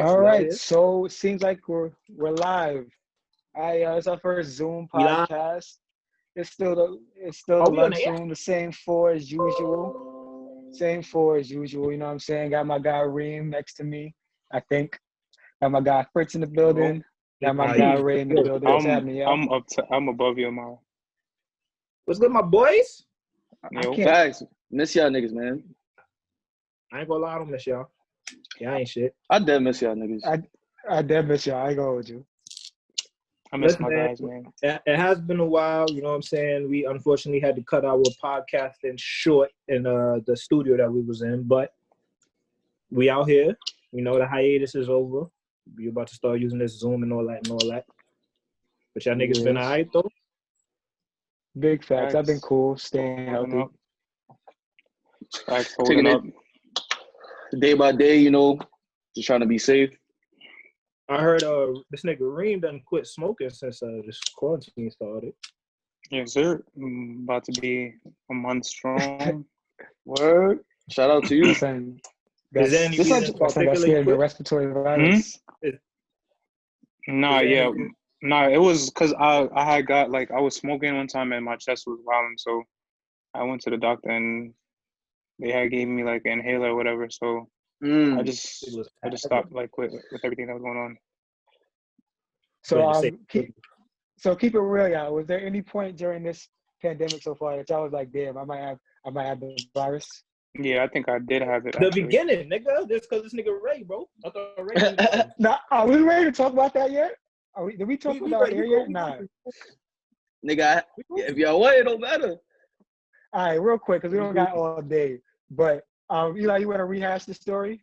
All right, so it seems like we're live. It's our first Zoom We live. podcast. It's still the we on the air? lunchroom, the same four as usual. Same four as usual. You know what I'm saying? Got my guy Reem next to me. I think. Got my guy Fritz in the building. Got my guy Ray in the building. What's happening, y'all? I'm above you, man. What's good, my boys? Yo, facts. Miss y'all niggas, man. I ain't gonna lie, I don't miss y'all. Yeah, I ain't shit. I dead miss y'all niggas. I dead miss y'all. I ain't gonna hold you. I miss my guys, man. It has been a while, you know what I'm saying? We unfortunately had to cut our podcasting short in the studio that we was in, but we out here. You know, the hiatus is over. We about to start using this Zoom and all that. But y'all niggas been all right, though? Big facts. I've been cool, staying healthy. Facts, Taking up. it day by day, you know, just trying to be safe. I heard this nigga Reem done quit smoking since this quarantine started. Yes, sir. I'm about to be a month strong. Word. Shout out to you. Listen, Is there any reason scared the respiratory virus? Nah, it was because I had got I was smoking one time and my chest was violent, so I went to the doctor and they had gave me an inhaler or whatever. So I just stopped with everything that was going on. So keep it real, y'all. Was there any point during this pandemic so far that y'all was like, damn, I might have the virus? Yeah, I think I did have it. The beginning, nigga. Just because this nigga Ray, bro. I thought Ray. Nah, are we ready to talk about that yet? Did we talk about it yet? Nah. Nigga, if y'all want, it don't matter. All right, real quick, because we don't got all day. But Eli, you want to rehash the story?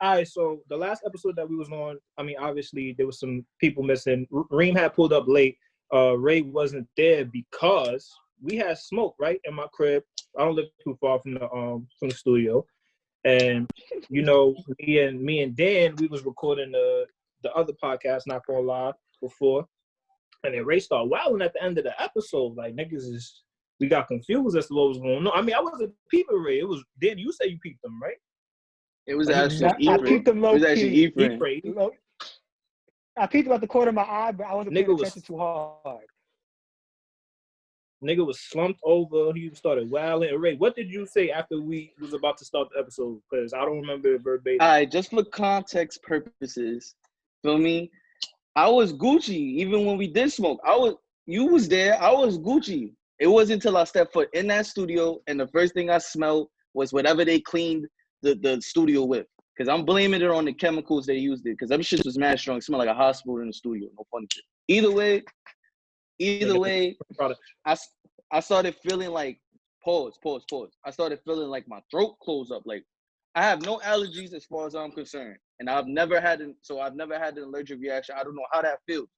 All right, so the last episode that we was on, I mean, obviously there was some people missing. Reem had pulled up late. Ray wasn't there because we had smoke right in my crib. I don't live too far from the studio, and you know, me and Dan, we was recording the other podcast, Not Gonna Lie, before, and then Ray started wilding at the end of the episode. Like we got confused as to what was going on. I mean, I wasn't peeping Ray. It was Dan. You say you peeped them, right? It was actually I peeped them low key. It was actually Ephraim. I peeped about the corner of my eye, but I wasn't paying attention too hard. Nigga was slumped over. He started wilding. Ray, what did you say after we was about to start the episode? Because I don't remember it verbatim. All right, just for context purposes, feel me? I was Gucci even when we did smoke. You was there. I was Gucci. It wasn't until I stepped foot in that studio and the first thing I smelled was whatever they cleaned the studio with. Because I'm blaming it on the chemicals they used it. Because them shit was mad strong. It smelled like a hospital in the studio. No funny shit. Either way, I started feeling like, pause. I started feeling like my throat closed up. Like, I have no allergies as far as I'm concerned. And I've never had an allergic reaction. I don't know how that feels.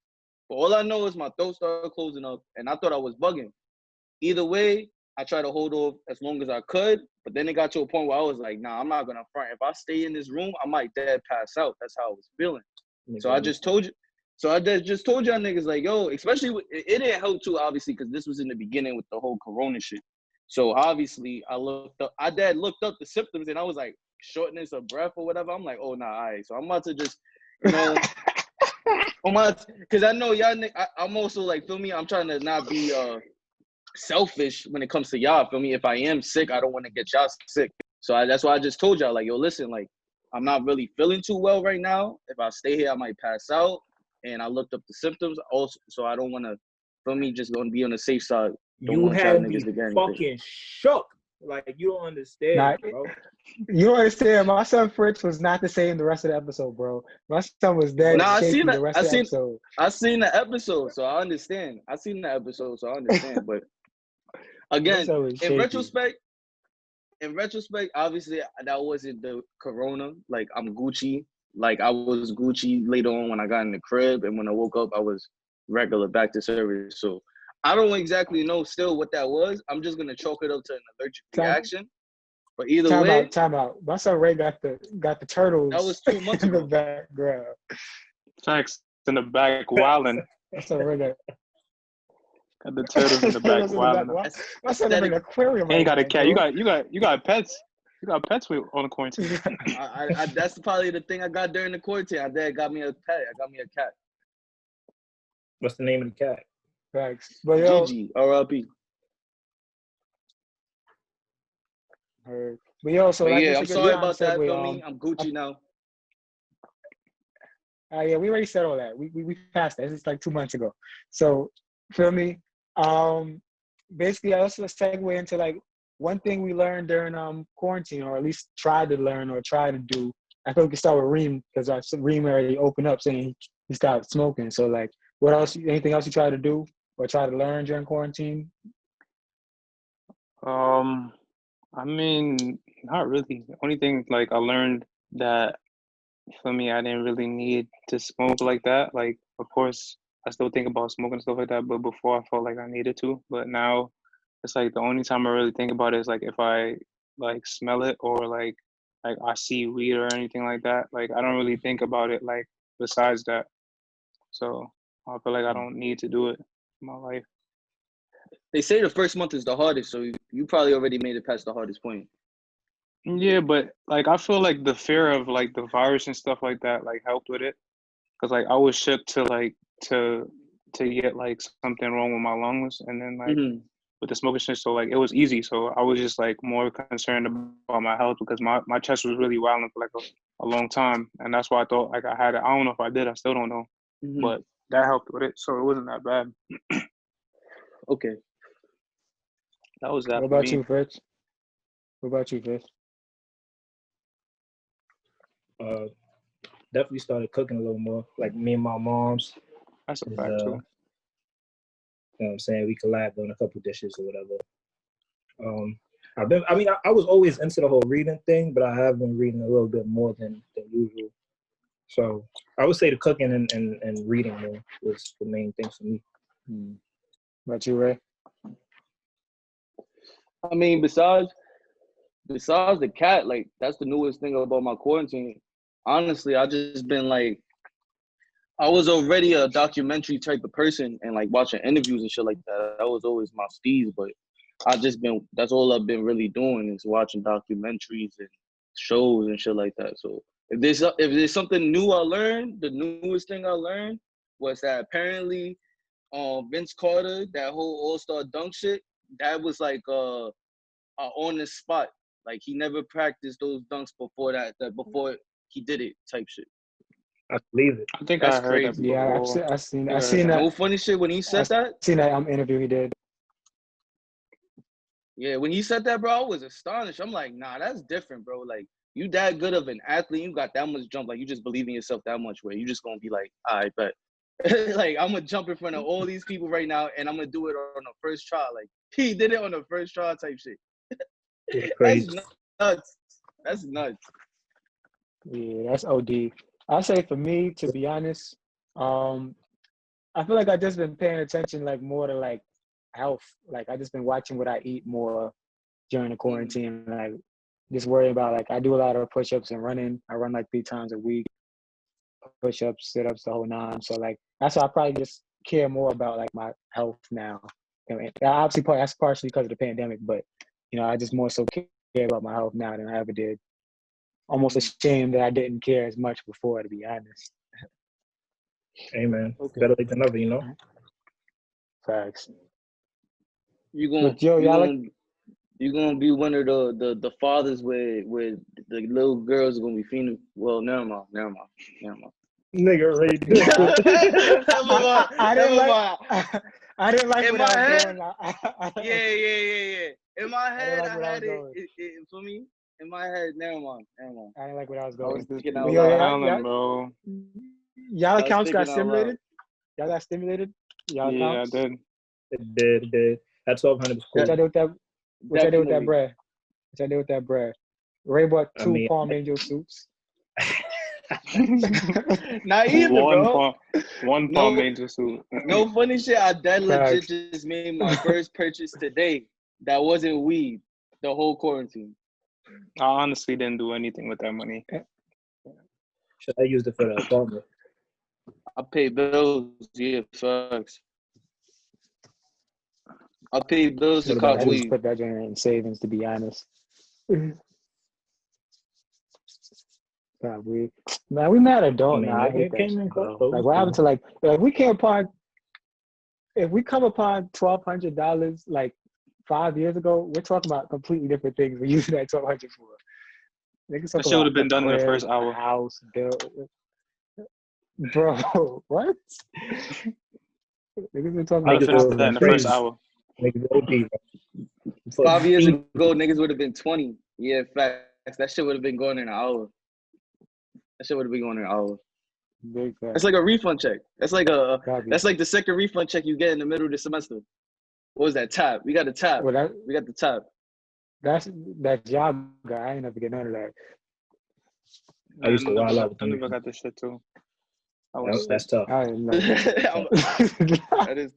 But all I know is my throat started closing up and I thought I was bugging. Either way, I tried to hold off as long as I could. But then it got to a point where I was like, nah, I'm not going to front. If I stay in this room, I might dead pass out. That's how I was feeling. So I just told you. So I just told y'all niggas like, yo, especially, it didn't help too, obviously, because this was in the beginning with the whole corona shit. So obviously, I looked up the symptoms and I was like, shortness of breath or whatever. I'm like, oh, nah, all right. So I'm about to just, you know, because I know y'all, I'm also like, feel me? I'm trying to not be selfish when it comes to y'all, feel me? If I am sick, I don't want to get y'all sick. So that's why I just told y'all, like, yo, listen, like, I'm not really feeling too well right now. If I stay here, I might pass out. And I looked up the symptoms also, so I don't want to, feel me, just going to be on the safe side. You had me fucking shook. Like, you don't understand, bro. You don't understand. My son Fritz was not the same the rest of the episode, bro. My son was dead shaky the rest of the episode. I seen the episode, so I understand. But again, in retrospect, obviously, that wasn't the corona. Like, I'm Gucci. Like, I was Gucci later on when I got in the crib, and when I woke up, I was regular back to service. So I don't exactly know still what that was. I'm just gonna chalk it up to an allergic reaction. But either way, time out. My son Ray got the turtles. That was 2 months in ago. the background. Facts in the back wilding. My son Ray got the turtles in the back wilding. My son in an aquarium. And you got a cat. You got pets. You got pets on the quarantine. I that's probably the thing I got during the quarantine. My dad got me a pet. I got me a cat. What's the name of the cat? Thanks. But yo, Gigi, R.I.P. But yo, so But like, yeah, it's a I'm good sorry time about that, segue. feel me? I'm Gucci now. Yeah, we already said all that. We passed that. This is like 2 months ago. So, feel me? Basically, I also segue into like one thing we learned during quarantine, or at least tried to learn or try to do. I thought we could start with Reem, because Reem already opened up saying he stopped smoking. So like, what else? Anything else you try to do or try to learn during quarantine? I mean, not really. The only thing like I learned that for me, I didn't really need to smoke like that. Like, of course, I still think about smoking and stuff like that, but before I felt like I needed to. But now it's like the only time I really think about it is like if I like smell it or like I see weed or anything like that. Like I don't really think about it like besides that. So I feel like I don't need to do it in my life. They say the first month is the hardest, so you probably already made it past the hardest point. Yeah, but like I feel like the fear of like the virus and stuff like that like helped with it, because like I was shook to like to get like something wrong with my lungs, and then like with the smoking shit, so like it was easy. So I was just like more concerned about my health because my chest was really wilding for like a long time, and that's why I thought like I had it. I don't know if I did. I still don't know, but that helped with it, so it wasn't that bad. Okay. That was that. What about you, Fitz? What about you, Fitz? Definitely started cooking a little more. Like me and my mom's. That's a fact too. You know what I'm saying? We collabed on a couple dishes or whatever. I was always into the whole reading thing, but I have been reading a little bit more than usual. So I would say the cooking and reading more was the main thing for me. What about you, Ray? I mean, besides the cat, like that's the newest thing about my quarantine. Honestly, I just been like, I was already a documentary type of person and like watching interviews and shit like that. That was always my steez, but that's all I've been really doing is watching documentaries and shows and shit like that. So if there's something new I learned, the newest thing I learned was that apparently Vince Carter, that whole All-Star dunk shit, that was like on the spot. Like he never practiced those dunks before before he did it type shit. I believe it. I think That's I heard crazy. that. Yeah, I seen that. No funny shit when he said that. Seen that interview he did. Yeah, when he said that, bro, I was astonished. I'm like, nah, that's different, bro. Like, you that good of an athlete, you got that much jump, like you just believe in yourself that much where you just gonna be like, all right, but like I'm gonna jump in front of all these people right now and I'm gonna do it on the first try. Like he did it on the first try type shit. Crazy. That's nuts. That's nuts. Yeah, that's OD. I'll say for me, to be honest, I feel like I just been paying attention like more to like health. Like I just been watching what I eat more during the quarantine. Like just worry about like I do a lot of push-ups and running. I run like 3 times a week. Push-ups, sit-ups, the whole nine. So like that's why I probably just care more about like my health now. And obviously, that's partially because of the pandemic, but you know, I just more so care about my health now than I ever did. Almost ashamed that I didn't care as much before, to be honest. Hey man, Okay. better late than never, you know. Facts. You gonna be one of the fathers where the little girls are gonna be feeding. Well, never mind. Nigga already did. I didn't like in what my I was head, doing. Yeah. In my head, like I had it for me. In my head, never mind. I didn't like what I was I going. was thinking out loud. Bro. Y'all accounts got stimulated? Y'all got stimulated? Y'all accounts? I did. It did. That 1,200 was cool. What y'all do with that bread? Ray bought 2 Palm Angel suits. Not either, bro. One Palm Angel suit. No funny shit. I legit just made my first purchase today. That wasn't weed. The whole quarantine. I honestly didn't do anything with that money. I used it for the apartment. I paid bills. Yeah, facts. I paid bills to cop weed. Put that in savings, to be honest. God, we mad adult now. I hate it that came shit, in bro. close. Like, what happened to like we came upon if we come upon $1,200 like 5 years ago, we're talking about completely different things. We're using that $1,200 for. Niggas That talk shit would about have been a done in the crib, first a hour. house, bill. Bro, what? Niggas been talking I'd about have finished that in the first crazy. hour. Niggas OD, bro. 5 years ago, niggas would have been 20. Yeah, facts. That shit would have been going in an hour. That shit would have been going in an hour. big facts. That's like a refund check. That's like Copy. that's like the second refund check you get in the middle of the semester. What was that? Tab. We got a tab. Well, We got the tab. that's job guy. I ain't never get none of that. I used to wild out with I them. never got this shit too. That's tough. I didn't know. That is.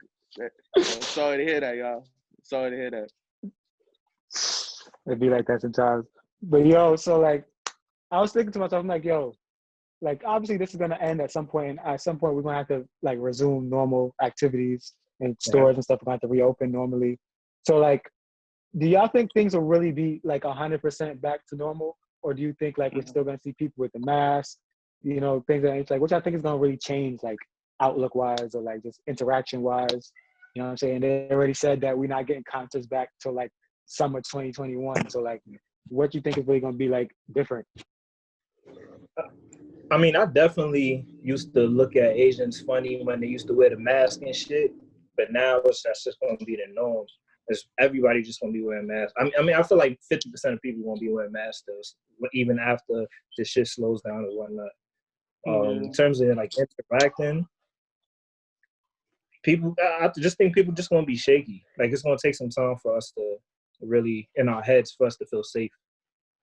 I'm sorry to hear that, y'all. Sorry to hear that. It'd be like that sometimes. But yo, so like, I was thinking to myself, I'm like, yo, like obviously this is gonna end at some point. And at some point, we're gonna have to like resume normal activities and stores and stuff are gonna have to reopen normally. So like, do y'all think things will really be like 100% back to normal, or do you think like we're still gonna see people with the mask, you know, things that it's like, which I think is gonna really change like outlook wise or like just interaction wise. You know what I'm saying? They already said that we're not getting concerts back till like summer 2021. So like, what do you think is really gonna be like different? I mean, I definitely used to look at Asians funny when they used to wear the mask and shit, but now that's just going to be the norm. Everybody just going to be wearing masks. I mean, I feel like 50% of people won't be wearing masks still, even after the shit slows down and whatnot. In terms of like interacting, people, I just think people just going to be shaky. Like it's going to take some time for us to really, in our heads, for us to feel safe.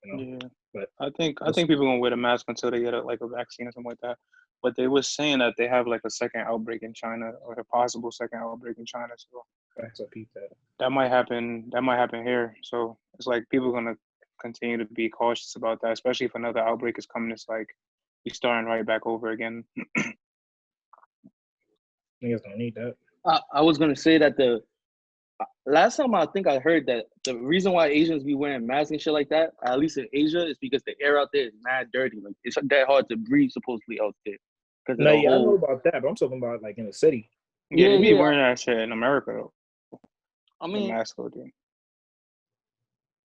You know? Yeah, but I think people gonna wear the mask until they get a vaccine or something like that. But they were saying that they have like a second outbreak in China or a possible second outbreak in China. So that might happen. That might happen here. So it's like people are gonna continue to be cautious about that, especially if another outbreak is coming. It's like we starting right back over again. Niggas don't need that. I was gonna say that the last time I think I heard that the reason why Asians be wearing masks and shit like that, at least in Asia, is because the air out there is mad dirty. Like it's that hard to breathe supposedly out there. No, yeah, I know about that, but I'm talking about like in the city. Yeah, they be wearing that shit in America though. I mean, the mask thing.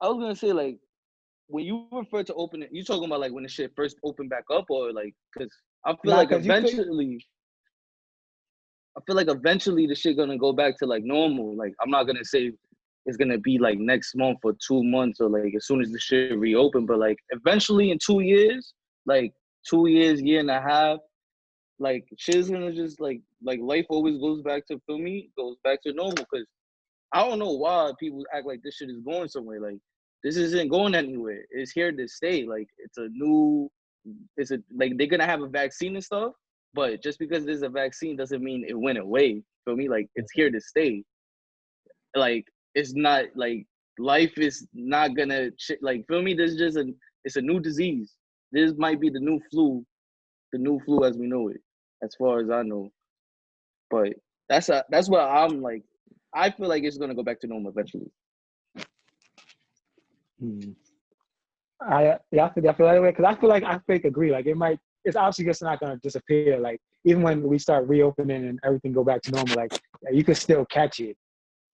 I was gonna say like when you refer to opening, you talking about like when the shit first opened back up, or like because I feel like eventually. I feel like eventually the shit gonna go back to like normal. Like I'm not gonna say it's gonna be like next month or 2 months or like as soon as the shit reopen, but like eventually in 2 years, like 2 years, year and a half, like shit's gonna just like life always goes back to, for me, goes back to normal. Cause I don't know why people act like this shit is going somewhere. Like this isn't going anywhere. It's here to stay. Like like they're gonna have a vaccine and stuff. But just because there's a vaccine doesn't mean it went away. Feel me? Like it's here to stay. Like it's not like life is not gonna like feel me. It's a new disease. This might be the new flu as we know it, as far as I know. But that's where I'm like, I feel like it's gonna go back to normal eventually. I feel that way because I feel like I agree. Like it's obviously just not gonna disappear. Like even when we start reopening and everything go back to normal, like you can still catch it.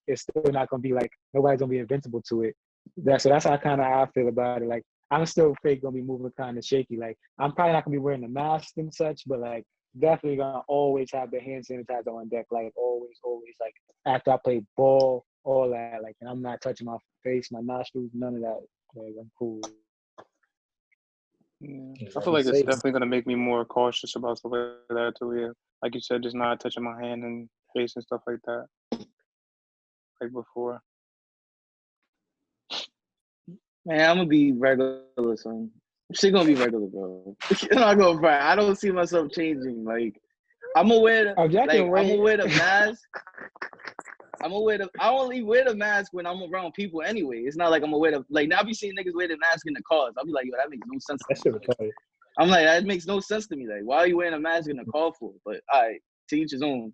It's still not gonna be like nobody's gonna be invincible to it. That's how I feel about it. Like I'm still gonna be moving kind of shaky. Like I'm probably not gonna be wearing the mask and such, but like definitely gonna always have the hand sanitizer on deck. Like always, like after I play ball, all that. Like and I'm not touching my face, my nostrils, none of that. Like I'm cool. Yeah. I feel like it's definitely gonna make me more cautious about stuff like that too. Yeah, like you said, just not touching my hand and face and stuff like that, like before. Man, I'm gonna be regular, son. Shit gonna be regular, bro. I'm not gonna front. I don't see myself changing. Like I'm gonna wear the mask. I only wear the mask when I'm around people anyway. It's not like I'm gonna wear now I be seeing niggas wear the mask in the cars. I'll be like, yo, that makes no sense to me. I'm like, that makes no sense to me. Like, why are you wearing a mask in the car for? But all right, to each his own.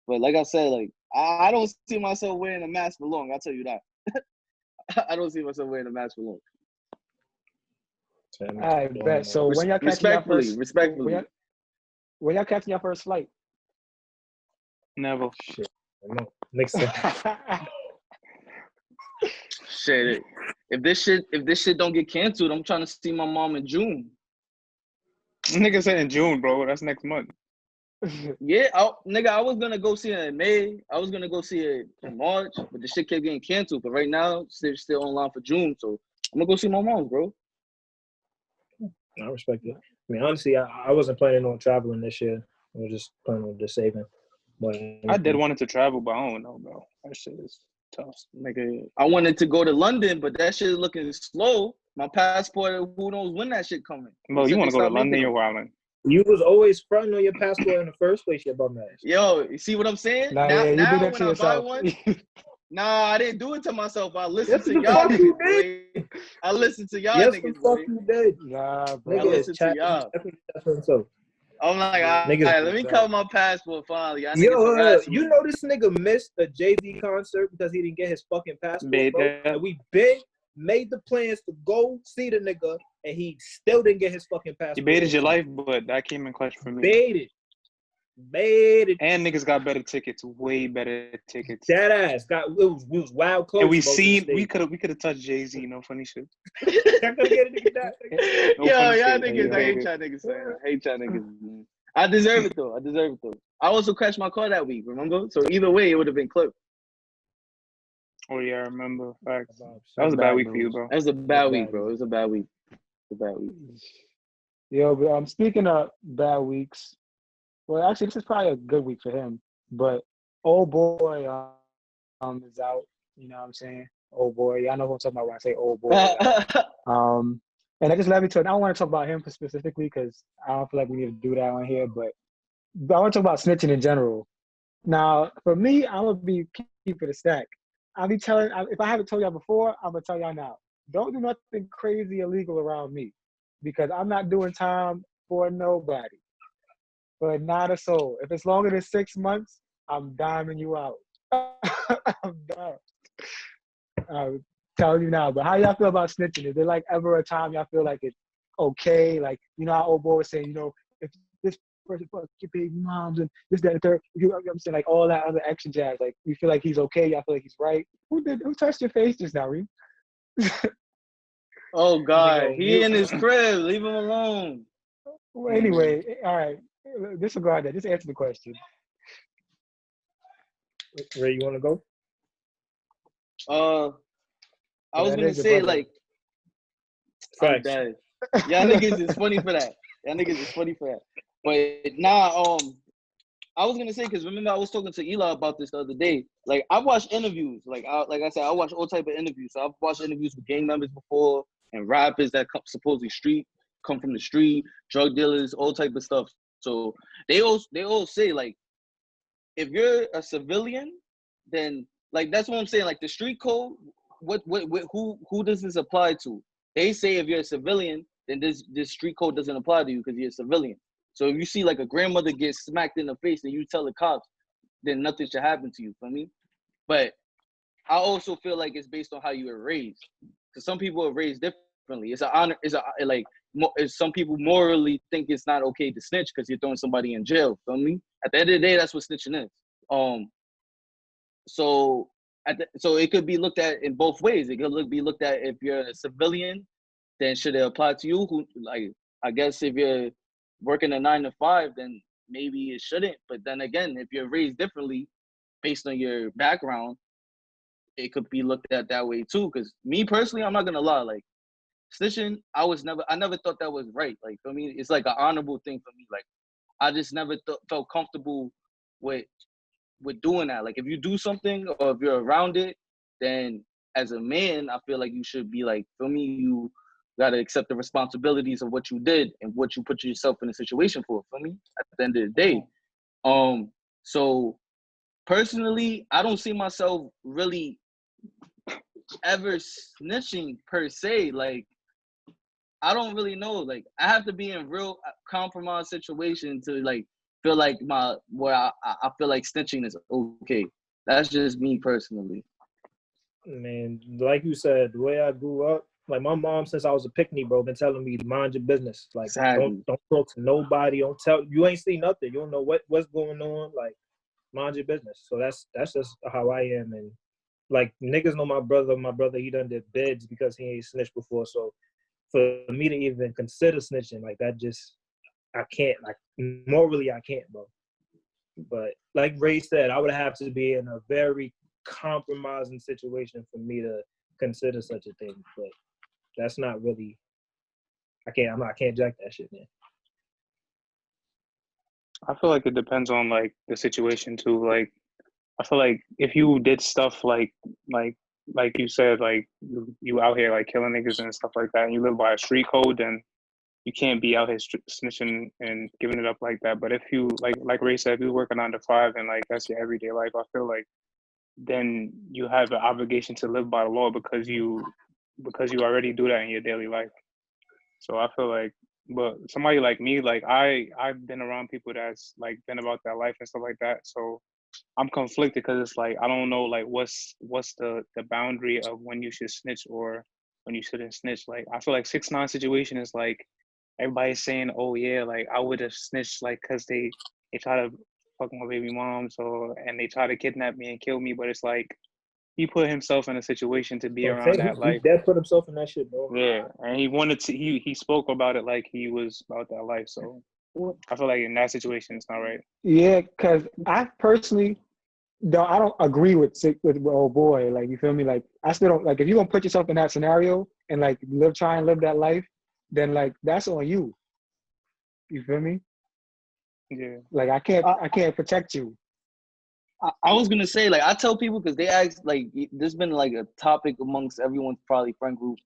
But like I said, like I don't see myself wearing a mask for long, I'll tell you that. I don't see myself wearing a mask for long. I bet. So when y'all catching your first, respectfully. When y'all catching your first flight? Never. Shit. No. Next time. Shit. If this shit don't get canceled, I'm trying to see my mom in June. Nigga said in June, bro. That's next month. Yeah, I was gonna go see it in May. I was gonna go see it in March, but the shit kept getting canceled. But right now, it's still online for June, so I'm gonna go see my mom, bro. I respect it. I mean, honestly, I wasn't planning on traveling this year. I was just planning on just saving. But I did want to travel, but I don't know, bro. That shit is tough. Nigga, I wanted to go to London, but that shit is looking slow. My passport, who knows when that shit coming. Bro, you want to go to London, you're wildin'. You was always fronting on your passport in the first place, you bum ass. Yo, you see what I'm saying? Nah, yeah, you did that when to I yourself. buy one, nah, I didn't do it to myself. I listened Yes, to the y'all fuck you niggas, boy. I listened to y'all yes, niggas, the boy. fuck you did. Nah, bro. I listened to y'all. I'm like, all right, let me cover my passport finally. Y'all niggas harassing me. You know this nigga missed a Jay-Z concert because he didn't get his fucking passport, bro. And we made the plans to go see the nigga, and he still didn't get his fucking passport. You baited your life, but that came in clutch for me. Baited. And niggas got better tickets, way better tickets. That ass we was wild close. And we could have touched Jay-Z. No funny shit. I could get a nigga that. Yo, y'all niggas, I hate y'all niggas, man. I hate y'all niggas, man. I deserve it though. I also crashed my car that week, remember? So either way, it would have been clipped. Oh yeah, I remember. Facts. That was a bad week for you, bro. That was a bad week, bro. It was a bad week. Yo, but speaking of bad weeks, well, actually, this is probably a good week for him. But old boy is out. You know what I'm saying? Old boy. Y'all know who I'm talking about when I say old boy. And that just led me to. I don't want to talk about him specifically because I don't feel like we need to do that on here. But I want to talk about snitching in general. Now, for me, I'm gonna keep it a stack. I'll be telling. If I haven't told y'all before, I'm gonna tell y'all now. Don't do nothing crazy illegal around me, because I'm not doing time for nobody, but not a soul. If it's longer than 6 months, I'm diming you out. I'm done. I'm telling you now. But how y'all feel about snitching? Is there like ever a time y'all feel like it's okay? Like, you know how old boy was saying, you know, if this person fucks your baby moms and this, that, and third, you know what I'm saying, like all that other action jazz. Like, you feel like he's okay? Y'all feel like he's right? Who touched your face just now, Reem? Oh God, he in his crib. Leave him alone. Well, anyway, all right. Disregard that. Just answer the question. Ray, you want to go? I was gonna say like, I'm dead. Y'all niggas is funny for that. But nah, I was gonna say, because remember I was talking to Eli about this the other day. Like, I watched interviews. Like I said, I watch all type of interviews. So I've watched interviews with gang members before and rappers that supposedly come from the street, drug dealers, all type of stuff. So they all say, like, if you're a civilian, then like that's what I'm saying. Like the street code, who does this apply to? They say if you're a civilian, then this street code doesn't apply to you because you're a civilian. So if you see like a grandmother get smacked in the face and you tell the cops, then nothing should happen to you, for me. But I also feel like it's based on how you were raised. Because some people are raised differently. It's an honor. Some people morally think it's not okay to snitch because you're throwing somebody in jail. Feel me? At the end of the day, that's what snitching is. So it could be looked at in both ways. It could be looked at if you're a civilian, then should it apply to you? I guess if you're working a 9 to 5, then maybe it shouldn't. But then again, if you're raised differently based on your background, it could be looked at that way too. Because me personally, I'm not gonna lie, like snitching, I never thought that was right. Like for me, it's like an honorable thing for me. Like I just never felt comfortable with doing that. Like if you do something or if you're around it, then as a man, I feel like you should be like, for me, you gotta accept the responsibilities of what you did and what you put yourself in a situation for me, at the end of the day. So personally, I don't see myself really ever snitching per se. Like I don't really know. Like I have to be in real compromised situation to like feel like I feel like snitching is okay. That's just me personally. Man, like you said, the way I grew up, Like my mom, since I was a pickney, bro, been telling me to mind your business. Like Exactly. don't talk to nobody. Don't tell. You ain't see nothing. You don't know what's going on. Like mind your business. So that's just how I am. And like niggas know my brother. My brother, he done did bids because he ain't snitched before. So for me to even consider snitching, like that, just I can't. Like morally, I can't, bro. But like Ray said, I would have to be in a very compromising situation for me to consider such a thing. But that's not really. I can't jack that shit, man. I feel like it depends on like the situation too. Like I feel like if you did stuff like you said, like you out here like killing niggas and stuff like that, and you live by a street code, then you can't be out here snitching and giving it up like that. But if you like Ray said, if you work a 9 to 5 and like that's your everyday life, I feel like then you have an obligation to live by the law because you already do that in your daily life. So I feel like, but somebody like me, like I've been around people that's like been about that life and stuff like that. So I'm conflicted because it's like I don't know like what's the boundary of when you should snitch or when you shouldn't snitch. Like I feel like 6ix9ine situation is like everybody's saying, oh yeah, like I would have snitched like because they try to fuck my baby mom, so and they try to kidnap me and kill me, but it's like he put himself in a situation to be around that He life. dead put himself in that shit, bro. Yeah, and he wanted to. He spoke about it like he was about that life. So I feel like in that situation, it's not right. Yeah, because I personally I don't agree with old boy. Like you feel me? Like I still don't like if you're gonna put yourself in that scenario and like try and live that life, then like that's on you. You feel me? Yeah. Like I can't protect you. I was gonna say, like, I tell people because they ask, like, there's been like a topic amongst everyone's probably friend group,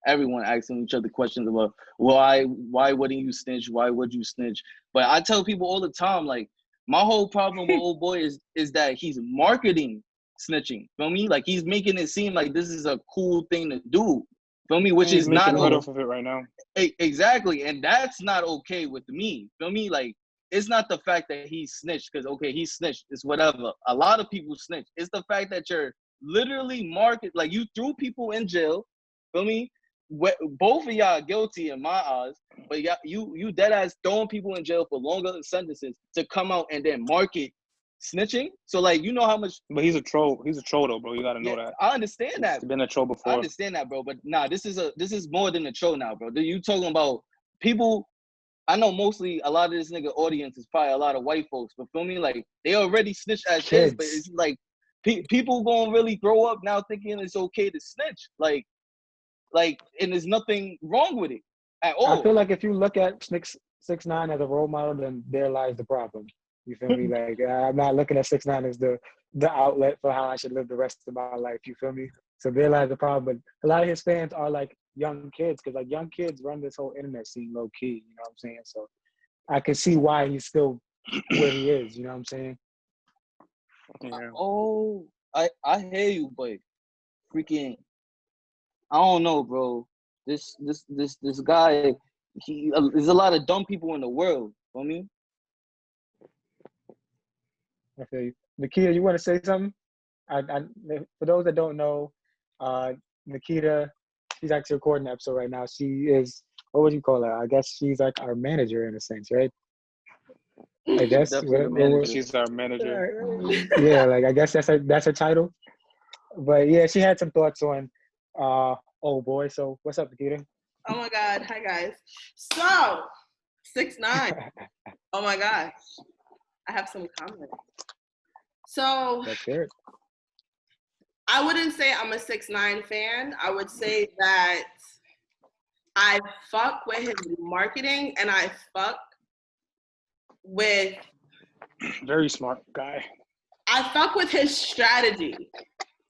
everyone asking each other questions about why wouldn't you snitch? Why would you snitch? But I tell people all the time, like, my whole problem with old boy is that he's marketing snitching. Feel me? Like he's making it seem like this is a cool thing to do. Feel me? Which is not making off of it right now. Exactly, and that's not okay with me. Feel me? Like. It's not the fact that he snitched, because, okay, he snitched. It's whatever. A lot of people snitch. It's the fact that you're literally like, you threw people in jail. Feel me? Both of y'all are guilty in my eyes, but you dead ass throwing people in jail for longer sentences to come out and then market snitching. So, like, you know how much. But he's a troll. He's a troll, though, bro. You gotta know that. I understand that. He's been a troll before. I understand that, bro. But nah, this is more than a troll now, bro. You talking about people. I know mostly a lot of this nigga audience is probably a lot of white folks, but feel me, like they already snitch as kids, but it's like people gonna really grow up now thinking it's okay to snitch, like, and there's nothing wrong with it at all. I feel like if you look at 6ix9ine as a role model, then there lies the problem. You feel me? Like I'm not looking at 6ix9ine as the outlet for how I should live the rest of my life. You feel me? So there lies the problem. But a lot of his fans are like young kids, because like young kids run this whole internet scene low key. You know what I'm saying? So I can see why he's still where he is. You know what I'm saying? Yeah. Oh, I hear you, but freaking, I don't know, bro. This guy, there's a lot of dumb people in the world. You know what I mean? I feel you. Nikita, you want to say something? For those that don't know, Nikita, she's actually recording the episode right now. She is, what would you call her? I guess she's like our manager in a sense, right? I guess she's our manager. Yeah, like I guess that's her title. But yeah, she had some thoughts on old boy. So what's up, Nikita? Oh my God, hi guys. So 6ix9ine. Oh my gosh, I have some comments. So that's good. I wouldn't say I'm a 6ix9ine fan. I would say that I fuck with his marketing and I fuck with... Very smart guy. I fuck with his strategy.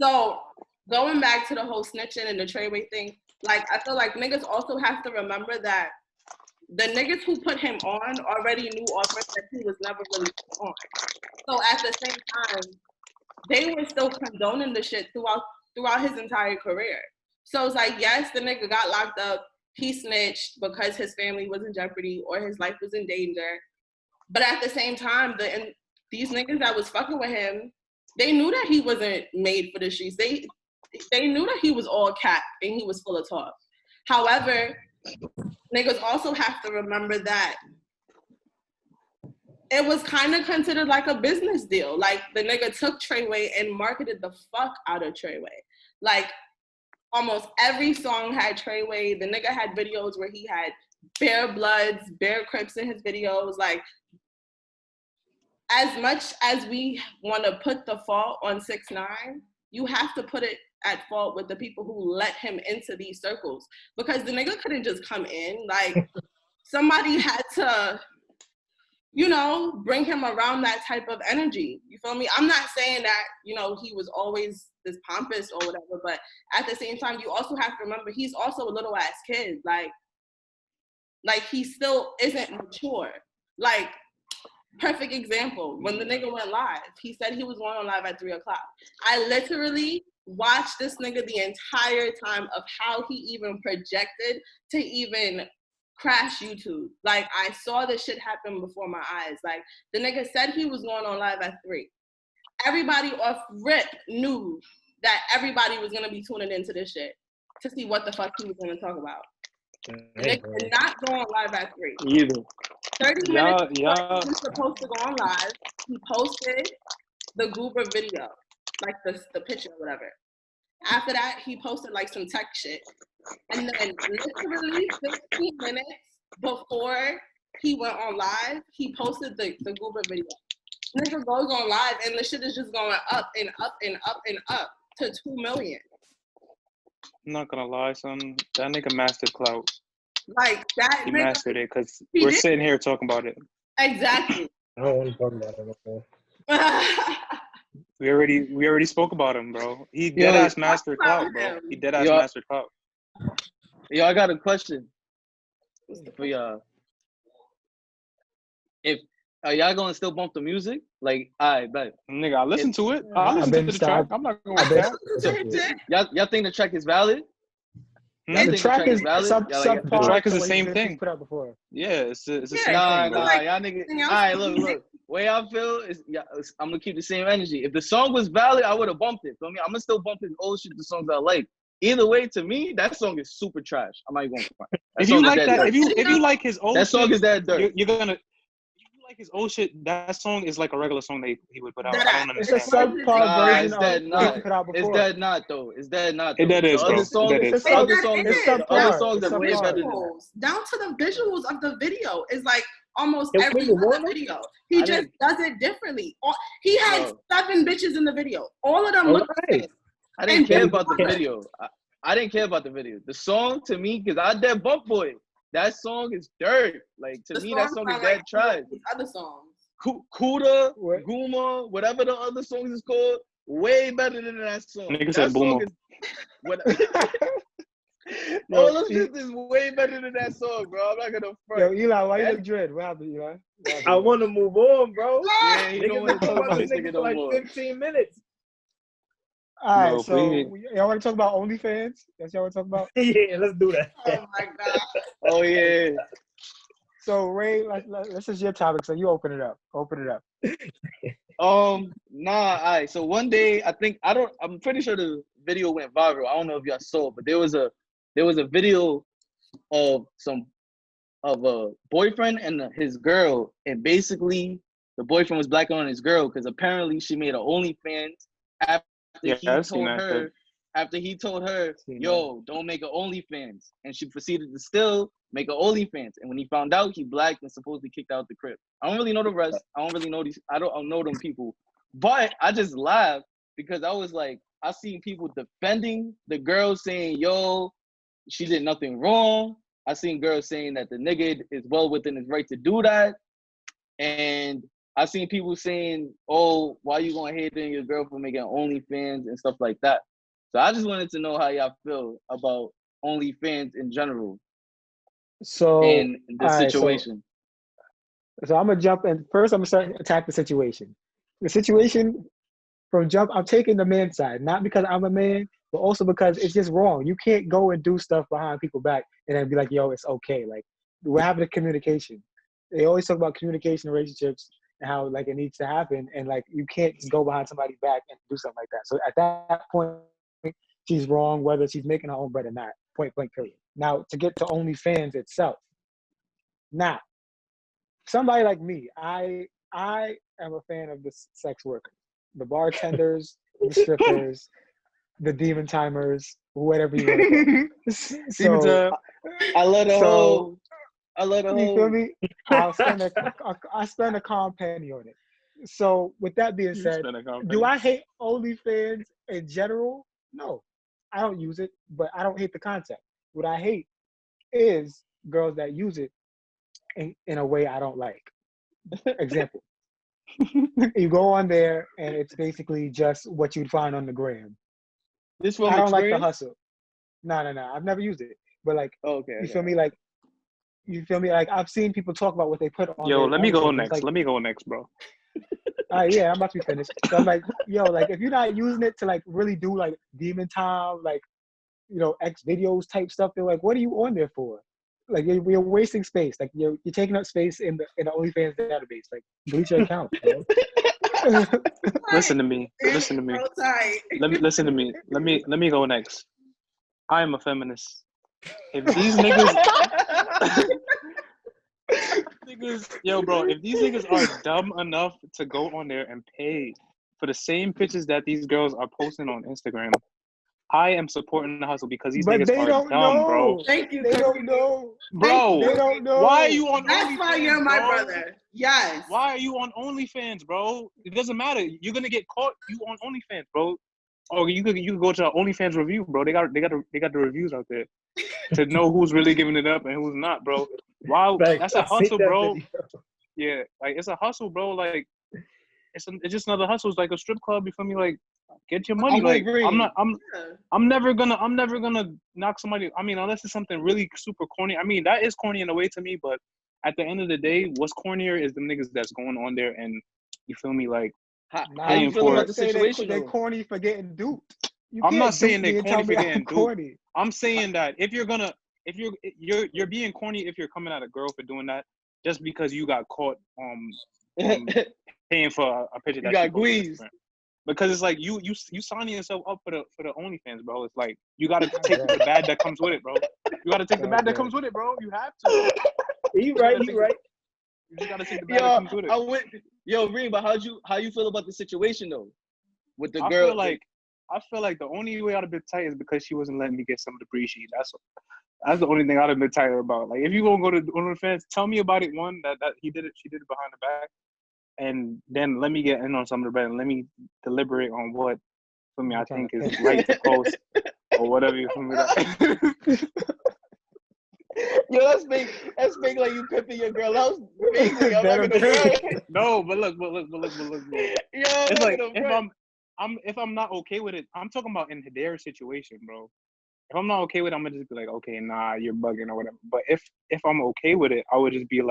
So going back to the whole snitching and the Treyway thing, like I feel like niggas also have to remember that the niggas who put him on already knew already that he was never really on. So at the same time, they were still condoning the shit throughout his entire career. So it's like, yes, the nigga got locked up. He snitched because his family was in jeopardy or his life was in danger. But at the same time, these niggas that was fucking with him, they knew that he wasn't made for the streets. They knew that he was all cap and he was full of talk. However, niggas also have to remember that it was kind of considered like a business deal. Like, the nigga took Treyway and marketed the fuck out of Treyway. Like, almost every song had Treyway. The nigga had videos where he had bare Bloods, bare Crips in his videos. Like, as much as we want to put the fault on 6ix9ine, you have to put it at fault with the people who let him into these circles, because the nigga couldn't just come in. Like, somebody had to, you know, bring him around that type of energy. You feel me? I'm not saying that, you know, he was always this pompous or whatever, but at the same time, you also have to remember he's also a little ass kid. Like he still isn't mature. Like, perfect example, when the nigga went live, he said he was going on live at 3:00. I literally watched this nigga the entire time of how he even projected to even crash YouTube. Like, I saw this shit happen before my eyes. Like, the nigga said he was going on live at 3:00. Everybody off rip knew that everybody was gonna be tuning into this shit to see what the fuck he was gonna talk about. The nigga did not go on live at 3:00. Either. 30 minutes before he was supposed to go on live, he posted the Goober video, like the picture or whatever. After that, he posted like some tech shit. And then literally 15 minutes before he went on live, he posted the Goober video. Nigga goes on live and the shit is just going up and up and up and up to 2 million. I'm not gonna lie, son. That nigga mastered clout. Like, that He nigga, mastered it, because we're sitting here talking about it. Exactly. I don't want to talk about it no more. We already spoke about him, bro. He dead ass mastered clout, bro. He dead ass mastered clout. Yo, I got a question for y'all. If are y'all gonna still bump the music? Like, I bet. Nigga, I listen to it. I listen to the track. I'm not gonna Y'all think the track is valid? The track is valid? The track is the same thing. Put out before. Yeah, it's the same thing. Nah, y'all niggas. All right, look. Way I feel is, I'm gonna keep the same energy. If the song was valid, I would have bumped it. Feel me? I'm gonna still bump his old shit, the songs I like. Either way, to me, that song is super trash. I'm not even gonna front. If you like that, if you like his old that song shit, is that dirt. You're gonna. If you like his old shit, that song is like a regular song that he would put out. I don't understand. It's a subpar version of what he put out before. Is that not though? Is that not? That is, the bro. other songs, the other songs are way better than that. Down to the visuals of the video is like almost every other video. He just does it differently. He had 7 bitches in the video. All of them look the same. I didn't care about the video. I didn't care about the video. The song, to me, because I dead bump for it. That song is dirt. Like, to me, that song is dead trash. Other songs. Kuda, Guma, whatever the other songs is called, way better than that song. Nigga said Boomer. All those shit is way better than that song, bro. I'm not gonna front. Yo, Eli, why you look dread? What happened, Eli? I want to move on, bro. Yeah, you don't want to talk about this nigga no like more. 15 minutes. All right, so y'all want to talk about Onlyfans? That's y'all want to talk about? Yeah, let's do that. Oh my god. Oh yeah. So Ray, this is your topic, so you open it up. Nah, alright. So one day, I'm pretty sure the video went viral. I don't know if y'all saw it, but there was a video of a boyfriend and his girl, and basically the boyfriend was blacking on his girl because apparently she made an OnlyFans after he told her, yo, don't make an OnlyFans. And she proceeded to still make an OnlyFans. And when he found out, he blacked and supposedly kicked out the crib. I don't really know the rest. I don't really know I don't know them people. But I just laughed because I was like, I seen people defending the girl saying, yo, she did nothing wrong. I seen girls saying that the nigga is well within his right to do that. And I seen people saying, oh, why you gonna hate on your girl for making OnlyFans and stuff like that. So I just wanted to know how y'all feel about OnlyFans in general. So in the situation. So I'm gonna jump in first. I'm gonna start attack the situation. The situation from jump, I'm taking the man's side, not because I'm a man, but also because it's just wrong. You can't go and do stuff behind people's back and then be like, yo, it's okay. Like, we're having a communication. They always talk about communication in relationships and how like it needs to happen, and like you can't just go behind somebody's back and do something like that. So at that point, she's wrong, whether she's making her own bread or not. Point blank period. Now, to get to OnlyFans itself. Now, somebody like me, I am a fan of the sex workers, the bartenders, the strippers, the demon timers, whatever you want to call it. So, I love the whole. I love the you whole. feel me? I spend a calm penny on it. So, with that being said, do I hate OnlyFans in general? No, I don't use it, but I don't hate the concept. What I hate is girls that use it in a way I don't like. Example. You go on there and it's basically just what you'd find on the gram. This from I don't experience? like the hustle. No. I've never used it. But like, Okay. you feel me? Like, Like, I've seen people talk about what they put on. Yo, let me go next. next. Like, let me go next, bro. Yeah, I'm about to be finished. So I'm like, yo, like, if you're not using it to like really do like demon time, like, X videos type stuff, they're like, what are you on there for? Like, you're wasting space. Like, you're taking up space in the OnlyFans database. Like, delete your account, bro. Listen to me. Listen to me. Listen to me. Let me go next. I am a feminist. If these yo, bro, if these niggas are dumb enough to go on there and pay for the same pictures that these girls are posting on Instagram, I am supporting the hustle because these niggas are dumb, bro. Thank you. They don't know. Bro, They don't know. why are you on That's OnlyFans, why you're my bro? brother. Yes. Why are you on OnlyFans, bro? It doesn't matter. You're gonna get caught. You on OnlyFans, bro. Or you could go to an OnlyFans review, bro. They got the reviews out there to know who's really giving it up and who's not, bro. Wow, that's a hustle, bro. Yeah, like it's a hustle, bro. Like it's just another hustle. It's like a strip club. You feel me? Like get your money. Like I'm never gonna knock somebody. I mean, unless it's something really super corny. I mean, that is corny in a way to me, but at the end of the day, what's cornier is the niggas that's going on there and you feel me, like How you feel about the situation? They're corny for getting duped. I'm not saying they're corny for getting duped. Corny. I'm saying that if you're being corny if you're coming at a girl for doing that just because you got caught paying for a picture that you got squeezed. Because it's like you signing yourself up for the OnlyFans, bro. It's like you gotta take the bad that comes with it, bro. You gotta take the bad that comes with it, bro. You have to. You right. You just gotta take the bad that comes with it. Yo, Reem, but how you feel about the situation though? With the I girl, I feel like the only way I'd have been tight is because she wasn't letting me get some of the free sheet. That's the only thing I'd have been tighter about. Like if you gonna go to OnlyFans, tell me about it. One that she did it behind the back, and then let me get in on some of the bread and let me deliberate on what for me I think is right to post or whatever you feel me. Yo, that's big. That's big. Like you pimping your girl out. Basically, I'm not gonna front. No, but look. Yo, it's like if I'm not okay with it, I'm talking about in their situation, bro. If I'm not okay with it, I'm gonna just be like, okay, nah, you're bugging or whatever. But if I'm okay with it, I would just be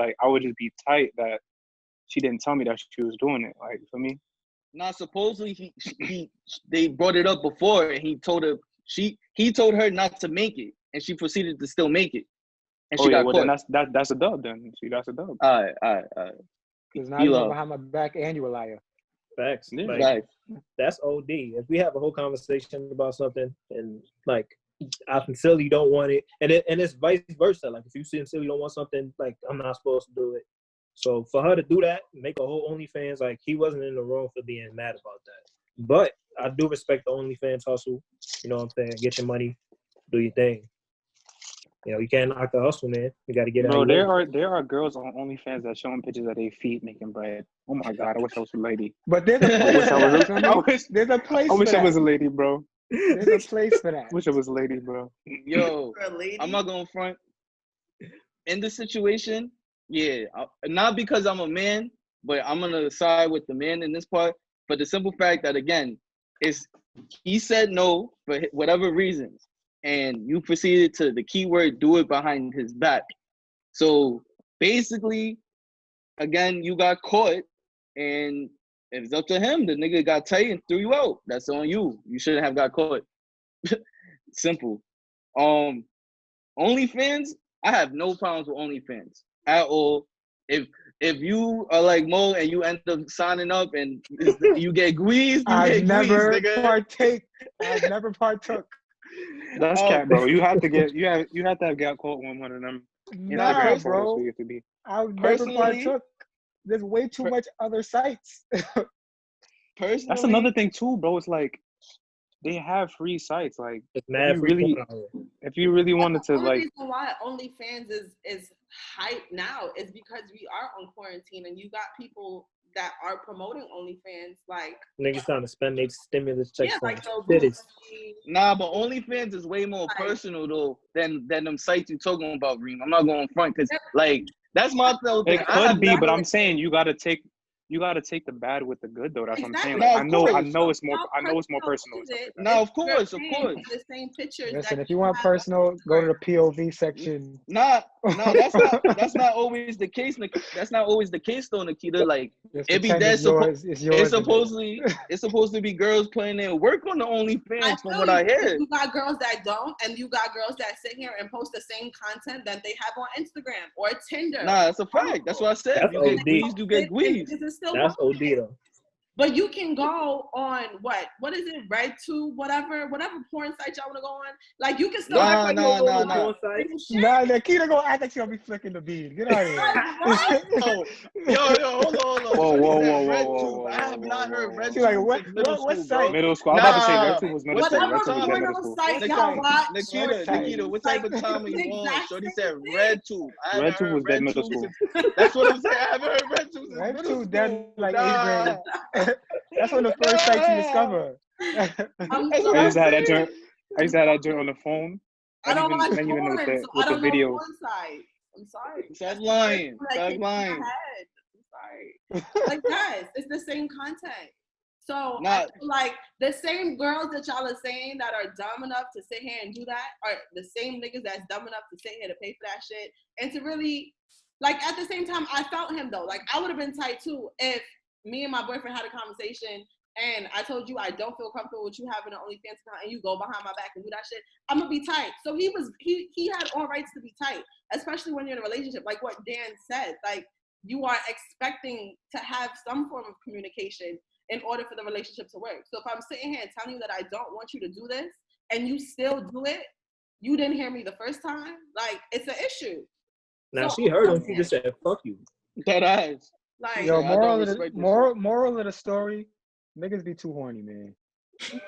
tight that she didn't tell me that she was doing it. Like for me. Nah, supposedly they brought it up before, and he told her not to make it, and she proceeded to still make it. And she got caught. Then that's a dub then. See, that's a dub. All right. Because now you're behind my back and you a liar. Facts. Yeah. Like, that's OD. If we have a whole conversation about something and like I sincerely don't want it, and it's vice versa. Like if you sincerely don't want something, like I'm not supposed to do it. So for her to do that, make a whole OnlyFans, like he wasn't in the wrong for being mad about that. But I do respect the OnlyFans hustle. You know what I'm saying? Get your money, do your thing. You know, you can't knock the hustle, man. You got to get out. Bro, there are girls on OnlyFans that showing pictures of their feet making bread. Oh my God, I wish I was a lady. But there's a place for that. There's a place. I wish I was a lady, bro. There's a place for that. Wish I was a lady, bro. Yo, I'm not going front. In this situation, yeah, not because I'm a man, but I'm gonna side with the man in this part. But the simple fact that again, he said no for whatever reasons. And you proceeded to the keyword do it behind his back. So basically, again, you got caught and it's up to him. The nigga got tight and threw you out. That's on you. You shouldn't have got caught. Simple. OnlyFans, I have no problems with OnlyFans at all. If you are like Mo and you end up signing up and you get squeezed, I've never partook. That's cat, bro. You have to have got caught with one of them Nah, Instagram photos bro. for you to be. I never Personally- partook. There's way too much other sites. Personally, That's another thing too, bro. It's like they have free sites. Like It's mad free porn out here. if you really wanted to, The only like, reason why OnlyFans is hype now is because we are on quarantine and you got people that are promoting OnlyFans, like Niggas trying to spend their stimulus checks yeah, on like so titties. nah, but OnlyFans is way more personal though than them sites you talking about, Reem. I'm not going front because like that's my whole thing. it could be, but I'm saying you gotta take the bad with the good though. That's what I'm saying. Exactly. Like, No, I of know it's more personal. And stuff like that. No, of course. The same pictures. Listen, that if you want personal, go to the POV section. Nah, that's not always the case. That's not always the case though, Nikita. Like it be that it's supposed to be girls putting in work on the OnlyFans from what I hear. You got girls that don't, and you got girls that sit here and post the same content that they have on Instagram or Tinder. Nah, that's a fact. That's what I said. That's You get OD. squeezed, you get squeezed. That's OD though. But you can go on what is it, RedTube, whatever porn site y'all want to go on. Like you can still Nah. Nah, Nikita gonna act like she gonna be flicking the bead. Get out of here. Yo, hold on. Whoa. I have not heard RedTube. She's like, what site? Middle school. I was about to say RedTube was middle school. Whatever RedTube was porno middle school. site y'all watch. Nikita, what type of time are you on? Shorty said RedTube. RedTube was dead middle school. That's what I'm saying. I haven't heard RedTube since middle school. RedTube dead like 8th grade. That's one of the first sites you discover. I used to have that joint on the phone. I don't watch then you porn, with so I the don't know video. porn site. I'm sorry. Stop lying. I'm sorry. Like guys, it's the same content. So I feel like the same girls that y'all are saying that are dumb enough to sit here and do that are the same niggas that's dumb enough to sit here to pay for that shit and to really like at the same time I felt him though. Like I would have been tight too if me and my boyfriend had a conversation and I told you I don't feel comfortable with you having an OnlyFans account and you go behind my back and do that shit, I'm gonna be tight. So he had all rights to be tight, especially when you're in a relationship. Like what Dan said, like you are expecting to have some form of communication in order for the relationship to work. So if I'm sitting here and telling you that I don't want you to do this and you still do it, you didn't hear me the first time, like it's an issue. Now so, she heard him, she just said, fuck you. That eyes. Like, yo, moral of the story, niggas be too horny, man.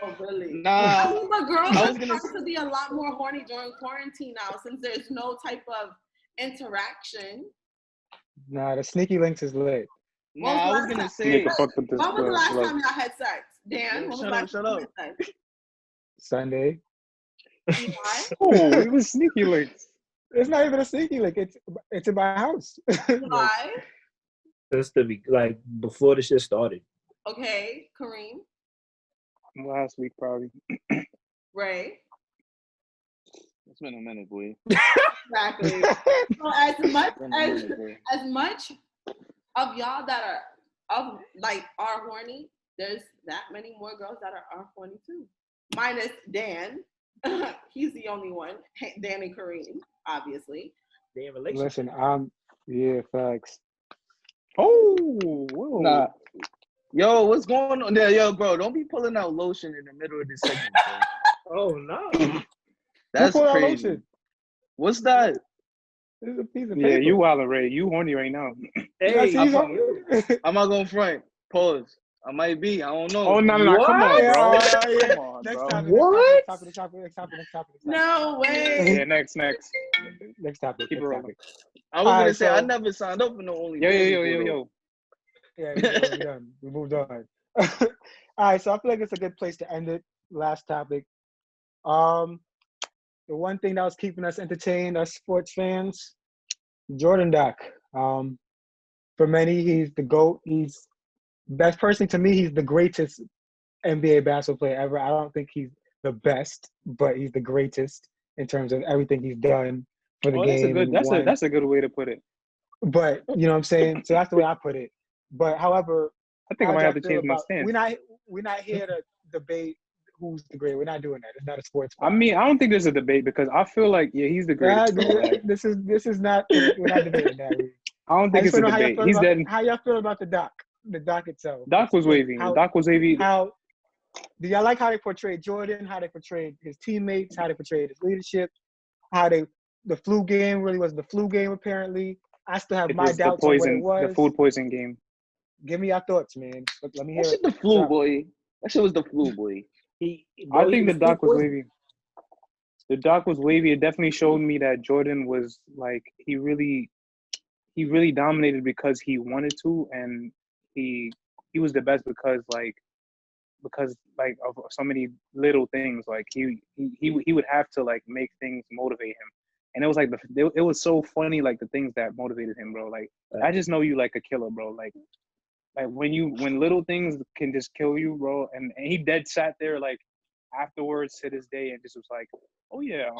Oh, really? Nah. I mean, but girls I are was gonna starting to be a lot more horny during quarantine now since there's no type of interaction. Nah, the sneaky links is lit. Nah, I was gonna say. Nigga, fuck with this. When was the last time y'all had sex? Dan, when was the last Shut time up. you had sex? Sunday. Why? Oh, it was sneaky links. It's not even a sneaky link. It's in my house. Why? Since like before the shit started. Okay, Kareem. Last week probably. Ray. It's been a minute, boy. Exactly. So as much of y'all that are horny, there's that many more girls that are horny too. Minus Dan. He's the only one. Dan and Kareem, obviously. They in relationship. Listen, yeah, facts. Oh, whoa. Nah. Yo, what's going on there? Yo, bro, don't be pulling out lotion in the middle of this segment, bro. Oh no. That's Who pulled out crazy. lotion? What's that? It's a piece of paper. Yeah, you wildin', Ray. You horny right now. Hey, I'm not gonna front. Pause. I might be. I don't know. Oh, no. Come on, bro. Come on, Next bro. topic. What? Next topic. No way. Yeah, next. Next topic. Keep it next rolling. topic. I was gonna Alright, say so- I never signed up for no OnlyFans. Yo. Yeah, we're done. We moved on. All right, so I feel like it's a good place to end it. Last topic. The one thing that was keeping us entertained, us sports fans, Jordan Doc. For many, he's the GOAT. He's best person to me. He's the greatest NBA basketball player ever. I don't think he's the best, but he's the greatest in terms of everything he's done for the game. That's a good way to put it. But you know what I'm saying? So that's the way I put it. But however, I think I might have to change my stance. We're not here to debate who's the great. We're not doing that. It's not a sports. I mean, I don't think there's a debate because I feel like he's the greatest. This is not. We're not debating that. I don't think it's a debate. He's dead. How y'all feel about the doc? The doc itself. Doc was wavy. How Do y'all like how they portrayed Jordan, how they portrayed his teammates, how they portrayed his leadership, how the flu game really was the flu game apparently? I still have my doubts on what it was. The food poison game. Give me your thoughts, man. Let me hear That shit it. the flu, boy. That shit was the flu, boy. I think the doc was wavy. The doc was wavy. It definitely showed me that Jordan was like he really dominated because he wanted to, and he was the best because of so many little things. Like he would have to like make things motivate him, and it was like it was so funny, like the things that motivated him, bro. Like I just know you like a killer, bro. Like when little things can just kill you, bro. And he dead sat there like afterwards to this day and just was like, oh yeah,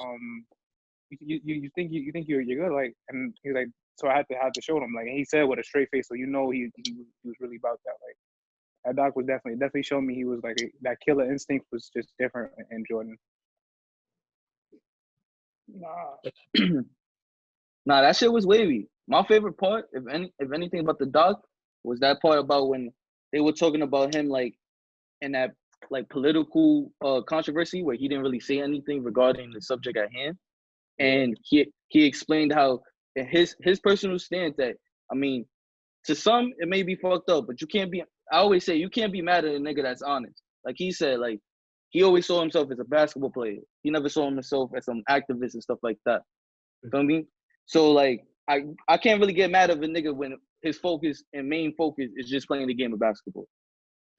you think you're good, like, and he's like, so I had to show him, like, and he said with a straight face, so you know he was really about that. Like that doc was definitely showed me he was like that killer instinct was just different in Jordan. Nah, that shit was wavy. My favorite part, if anything about the doc, was that part about when they were talking about him like in that like political controversy where he didn't really say anything regarding the subject at hand, and he explained how his personal stance that, I mean, to some it may be fucked up, but you can't be. I always say you can't be mad at a nigga that's honest. Like he said, like he always saw himself as a basketball player. He never saw himself as some activist and stuff like that. You feel me? So like I can't really get mad at a nigga when his focus and main focus is just playing the game of basketball.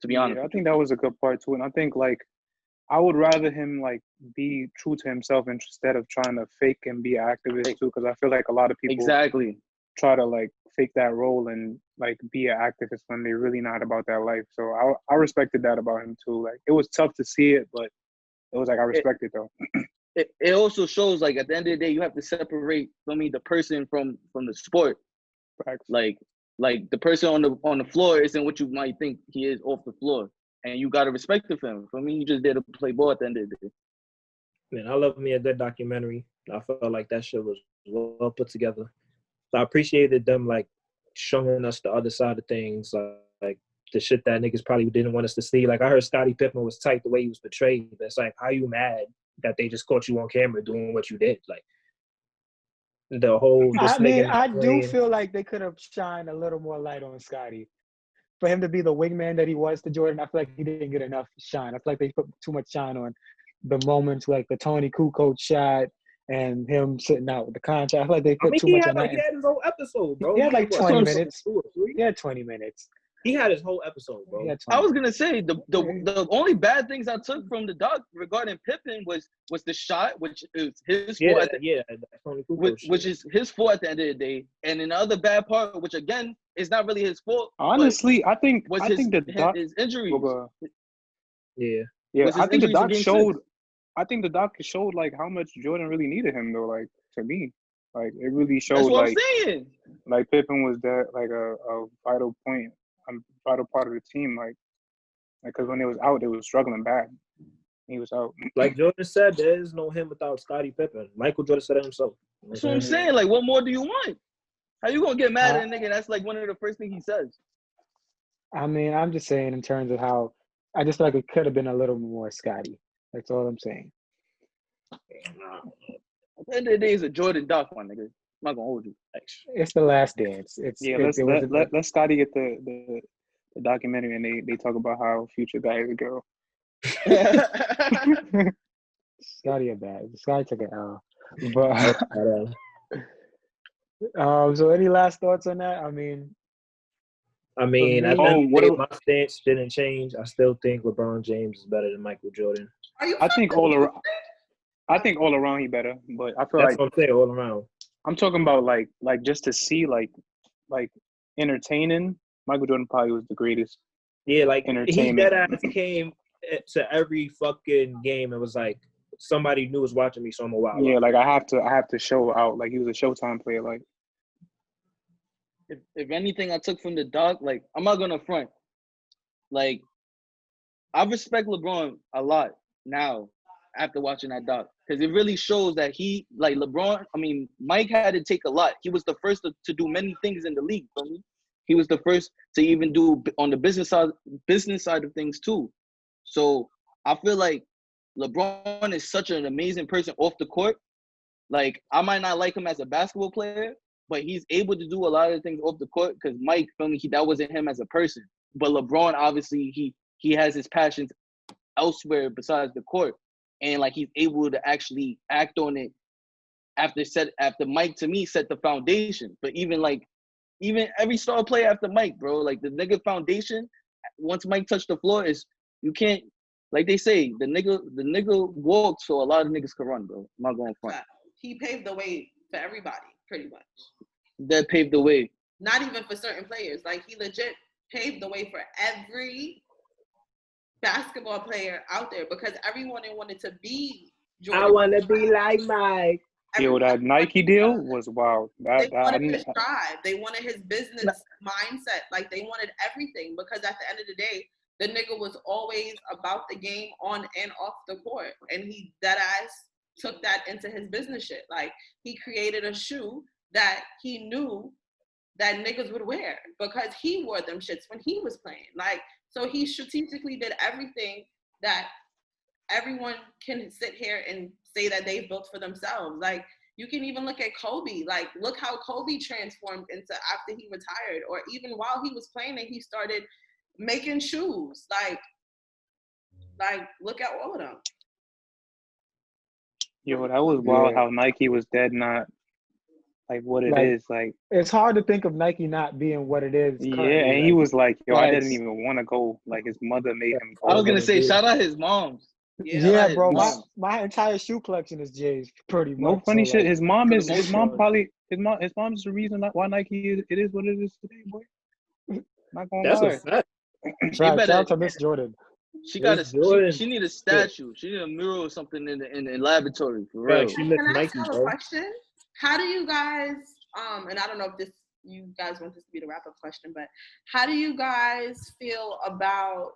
To be honest, I think that was a good part too, and I think like I would rather him like be true to himself instead of trying to fake and be an activist too, because I feel like a lot of people try to like fake that role and like be an activist when they're really not about that life. So I respected that about him too. Like it was tough to see it, but it was like I respect it though. It also shows like at the end of the day you have to separate the person from the sport. Facts. Like the person on the floor isn't what you might think he is off the floor, and you gotta respect him. For me, he just there to play ball at the end of the day. Man, I love me a good documentary. I felt like that shit was well put together. So I appreciated them like showing us the other side of things, like the shit that niggas probably didn't want us to see. Like I heard Scottie Pippen was tight the way he was portrayed. But it's like, how you mad that they just caught you on camera doing what you did? Like the whole. I do feel like they could have shined a little more light on Scottie. For him to be the wingman that he was to Jordan, I feel like he didn't get enough shine. I feel like they put too much shine on the moments like the Tony Kukoc shot and him sitting out with the contract. I feel like they put too much on that. He had his whole episode, bro. He had like 20 minutes. He had 20 minutes. He had his whole episode, bro. I was gonna say the only bad things I took from the doc regarding Pippen was the shot, which is his fault. Which is his fault at the end of the day. And then the other bad part, which again is not really his fault. Honestly, I think the doc, his injuries. Yeah. I think the doc showed. I think the doc showed like how much Jordan really needed him though. Like to me, like it really showed. That's what like, I'm saying. Like Pippen was that like a vital point. Vital part of the team, like because when it was out, it was struggling bad. He was out. Like Jordan said, there is no him without Scottie Pippen. Michael Jordan said it himself. That's what I'm saying. Like, what more do you want? How you gonna get mad at a nigga? That's like one of the first things he says. I mean, I'm just saying in terms of how I just feel like it could have been a little more Scottie. That's all I'm saying. At the end of the day, it's a Jordan doc, my nigga. I'm not gonna hold you. It's the last dance. Let Scottie get the documentary and they talk about how Future got his girl. Scottie a bad. Scottie took an L. But so any last thoughts on that? I mean, at the end of the day, my stance didn't change. I still think LeBron James is better than Michael Jordan. I think all around he better, but I feel that's what I'm saying, all around. I'm talking about like just to see like entertaining. Michael Jordan probably was the greatest. Yeah, like he dead ass entertainment. came to every fucking game and was like, somebody new is watching me, so I'm a wild. Yeah, like I have to show out. Like he was a Showtime player. Like if anything I took from the doc, like I'm not gonna front. Like I respect LeBron a lot now after watching that doc. Because it really shows that he, like Mike had to take a lot. He was the first to do many things in the league, for me. He was the first to even do on the business side of things too. So I feel like LeBron is such an amazing person off the court. Like, I might not like him as a basketball player, but he's able to do a lot of things off the court because Mike, feel me, that wasn't him as a person. But LeBron, obviously, he has his passions elsewhere besides the court. And, like, he's able to actually act on it after Mike, to me, set the foundation. But even every star player after Mike, bro, like, the nigga foundation, once Mike touched the floor, is you can't, like they say, the nigga walked so a lot of niggas could run, bro. I'm not going front. He paved the way for everybody, pretty much. That paved the way. Not even for certain players. Like, he legit paved the way for every basketball player out there because everyone wanted to be Jordan. I want to be like Mike. Yo, that Nike deal was wild. They wanted his drive. They wanted his business mindset. Like, they wanted everything because at the end of the day, the nigga was always about the game on and off the court. And he deadass took that into his business shit. Like, he created a shoe that he knew that niggas would wear because he wore them shits when he was playing. Like, so he strategically did everything that everyone can sit here and say that they've built for themselves. Like, you can even look at Kobe. Like, look how Kobe transformed into after he retired, or even while he was playing and he started making shoes. Like look at all of them. Yo, that was wild how Nike was dead not like what it is. Like, it's hard to think of Nike not being what it is. Yeah, and he was like, yo, I didn't even want to go. Like, his mother made him go. I was gonna say, shout out his moms. Yeah, bro. My entire shoe collection is J's, pretty much. No funny shit. His mom is the reason why Nike it is what it is today, boy. Not gonna lie. That's a fact. Shout out to Miss Jordan. She got she need a statue. She need a mural or something in the laboratory for real. Can I ask a question? How do you guys and I don't know if you guys want this to be the wrap-up question, but how do you guys feel about,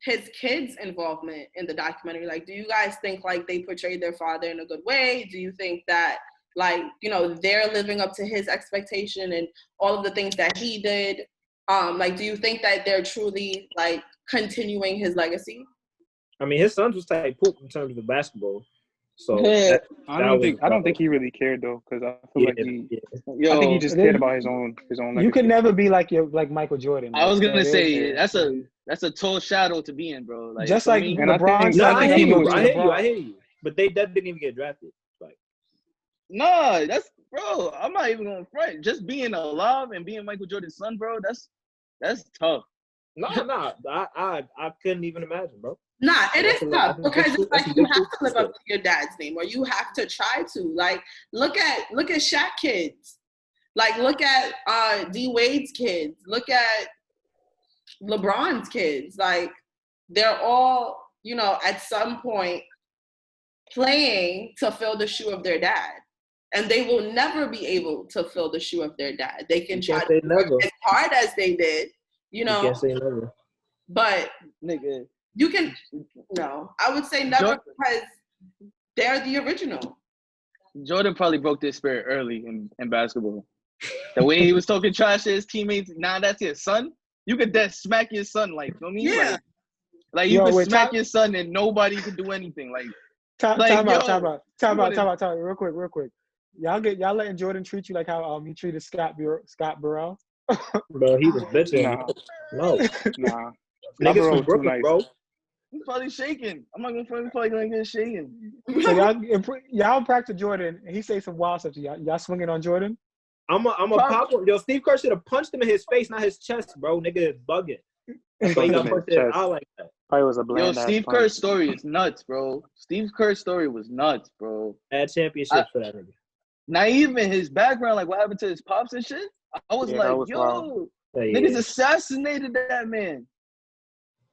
his kids' involvement in the documentary? Like, do you guys think like they portrayed their father in a good way? Do you think that like, they're living up to his expectation and all of the things that he did? Like, do you think that they're truly like continuing his legacy? I mean, his sons was tight poop in terms of basketball. So I don't think he really cared though, because I feel like I think he just cared about his own legacy. You can never be like Michael Jordan. I was gonna say that's a tall shadow to be in, bro. Like, just like LeBron. I hear you. But they didn't even get drafted. Like, no, bro. I'm not even gonna front. Just being alive and being Michael Jordan's son, bro. That's tough. No, I couldn't even imagine, bro. Nah, it is tough because it's like you have to live up to your dad's name, or you have to try to. Like, look at Shaq kids. Like, look at D Wade's kids. Look at LeBron's kids. Like, they're all, at some point playing to fill the shoe of their dad. And they will never be able to fill the shoe of their dad. They can try to work as hard as they did, You can't say never. But nigga, you can I would say never because they're the original. Jordan probably broke their spirit early in basketball. The way he was talking trash to his teammates, that's your son. You could smack your son, like, you know what I mean? Yeah. Like you could smack your son and nobody could do anything. Like, time out, real quick. Y'all letting Jordan treat you like how he treated Scott Burrell? Bro, he was bitching. No. Niggas from Brooklyn, bro. He's probably shaking. I'm not gonna probably gonna get shaken. So y'all practice Jordan, and he say some wild stuff to y'all. Y'all swinging on Jordan? I'm a pop him. Yo, Steve Kerr should have punched him in his face, not his chest, bro. Nigga is bugging. So he got punched in his eye like that. Probably was a bland. Yo, Steve Kerr's story is nuts, bro. Steve Kerr's story was nuts, bro. Bad championship for that nigga. Not even his background, like what happened to his pops and shit. I was niggas assassinated that man.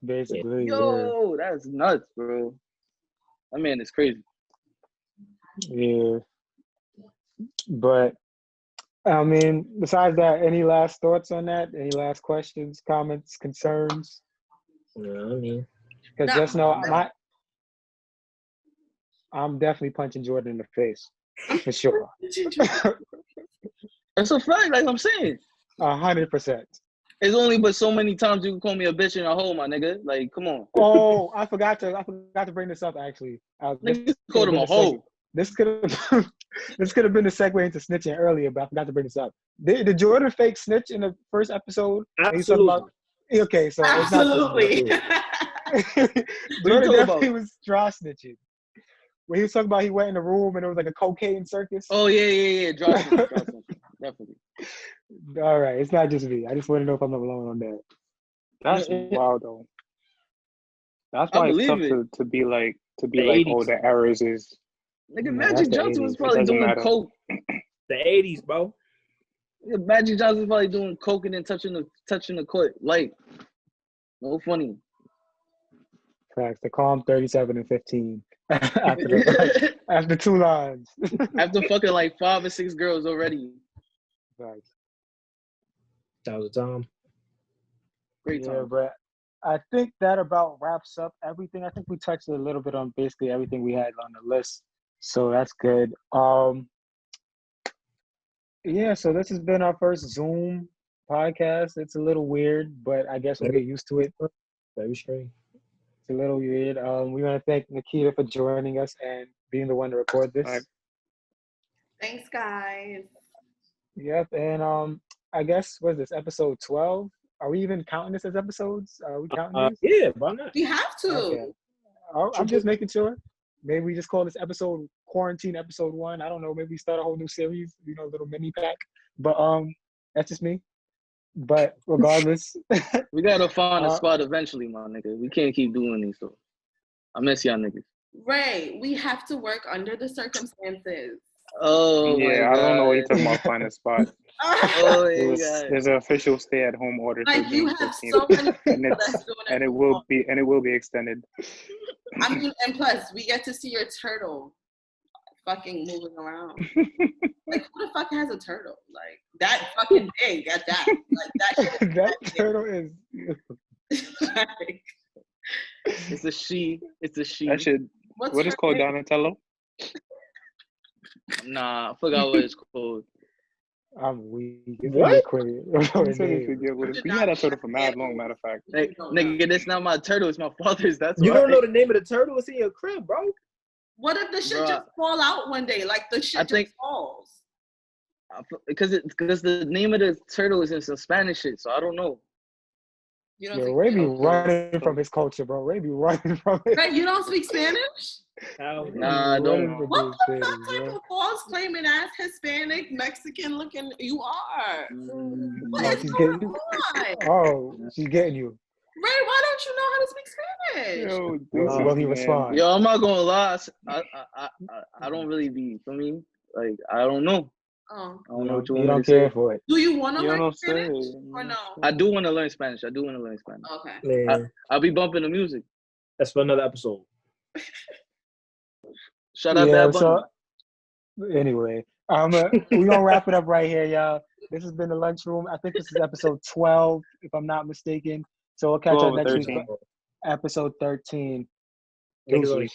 Basically, that's nuts, bro. That man is crazy. Yeah, but I mean, besides that, any last thoughts on that? Any last questions, comments, concerns? No, I mean, because just know I'm definitely punching Jordan in the face for sure. That's a fact, like I'm saying. 100%. It's only but so many times you can call me a bitch and a hoe, my nigga. Like, come on. Oh, I forgot to bring this up actually. Niggas called him a hoe. This could have been the segue into snitching earlier, but I forgot to bring this up. Did Jordan fake snitch in the first episode? Absolutely. Okay, so Absolutely. Jordan definitely was dry snitching. When he was talking about he went in the room and it was like a cocaine circus. Oh yeah. Dry snitching. Definitely. All right, it's not just me. I just want to know if I'm not alone on that. That's wild though. That's why it's tough to be like, oh, the errors is. Nigga, Magic Johnson was probably doing coke. The 80s, bro. Yeah, Magic Johnson was probably doing coke and then touching the court. Like, no funny. Facts. The calm 37 and 15 after 2 lines. After fucking like 5 or 6 girls already. Facts. That was a time. Great time. Yeah, but I think that about wraps up everything. I think we touched a little bit on basically everything we had on the list. So that's good. Yeah, so this has been our first Zoom podcast. It's a little weird, but I guess we'll get used to it. Very strange. It's a little weird. We want to thank Nikita for joining us and being the one to record this. Right. Thanks, guys. Yep, and I guess what is this, episode 12? Are we even counting this as episodes? Are we counting this? Yeah, why not? We have to. Okay. I'm just making sure. Maybe we just call this episode Quarantine Episode 1. I don't know. Maybe we start a whole new series, a little mini pack. But that's just me. But regardless, we gotta find a spot eventually, my nigga. We can't keep doing these though. I miss y'all niggas. Ray, we have to work under the circumstances. Oh yeah, I don't know what you're talking about. Find a spot. There's an official stay-at-home order. Like you have so many people that's doing it, and it will be extended. I mean, and plus we get to see your turtle fucking moving around. Like who the fuck has a turtle? Like that fucking big at that. Like that. That turtle is. Like, it's a she. That shit. What is called Donatello? Nah, I forgot what it's called. I'm weak. What? We had that turtle for mad long, matter of fact. Hey, nigga, that's not my turtle. It's my father's. That's you why. don't know the name of the turtle? It's in your crib, bro. What if the shit just fall out one day? Like the shit just falls. Because the name of the turtle is in some Spanish shit, so I don't know. You don't Ray be running from his culture, bro. Ray be running from it. Ray, you don't speak Spanish? Nah, I don't. What the fuck type of false claiming ass Hispanic, Mexican looking you are? What is going on? Oh, she's getting you. Ray, why don't you know how to speak Spanish? Yo, will he respond? Yo, I'm not gonna lie. I don't really be, for me, like, I don't know. Oh. I don't know what you want want to to say. care for it. Do you want to learn Spanish or no? I do want to learn Spanish. Okay. I'll be bumping the music. That's for another episode. Shout out that so, anyway, we're gonna wrap it up right here, y'all. This has been the Lunchroom. I think this is episode 12, if I'm not mistaken. So we'll catch up next week for episode 13. Niggas